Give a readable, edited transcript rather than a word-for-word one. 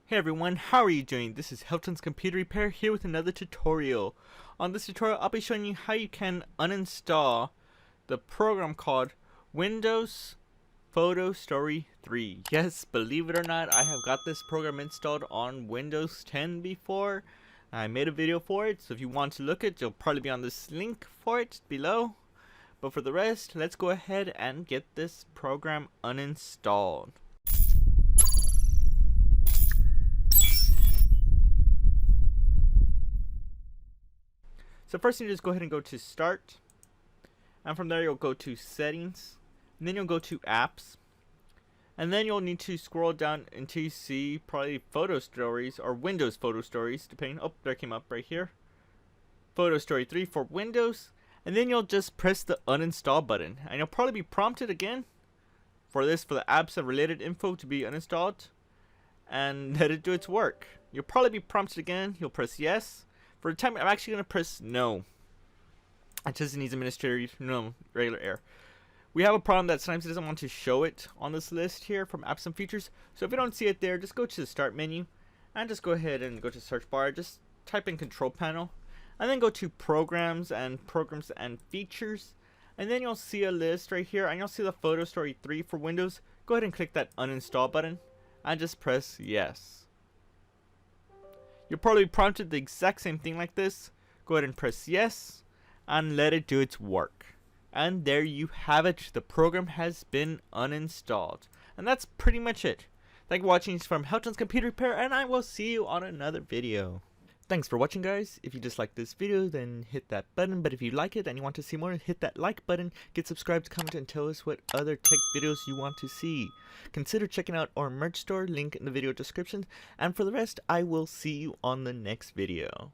Hey everyone, how are you doing? This is Helton's Computer Repair here with another tutorial. On this tutorial, I'll be showing you how you can uninstall the program called Windows Photo Story 3. Yes, believe it or not, I have got this program installed on Windows 10 before. I made a video for it, so if you want to look at it, you'll probably be on this link for it below. But for the rest, let's go ahead and get this program uninstalled. So first you just go ahead and go to Start, and from there you'll go to Settings, and then you'll go to Apps, and then you'll need to scroll down until you see probably Photo Stories or Windows Photo Stories, depending. Oh, there it came up right here. Photo Story 3 for Windows, and then you'll just press the uninstall button, and you'll probably be prompted again for the apps and related info to be uninstalled, and let it do its work. You'll probably be prompted again. You'll press yes. For the time, I'm actually going to press no. It just needs administrator, no, regular error. We have a problem that sometimes it doesn't want to show it on this list here from apps and features. So if you don't see it there, just go to the start menu and just go ahead and go to search bar. Just type in control panel and then go to programs and features. And then you'll see a list right here and you'll see the Photo Story 3 for Windows. Go ahead and click that uninstall button and just press yes. You'll probably be prompted the exact same thing like this. Go ahead and press yes and let it do its work. And there you have it. The program has been uninstalled. And that's pretty much it. Thank you for watching from Helton's Computer Repair, and I will see you on another video. Thanks for watching, guys. If you just like this video, then hit that button. But if you like it and you want to see more, hit that like button, get subscribed, comment, and tell us what other tech videos you want to see. Consider checking out our merch store, link in the video description. And for the rest, I will see you on the next video.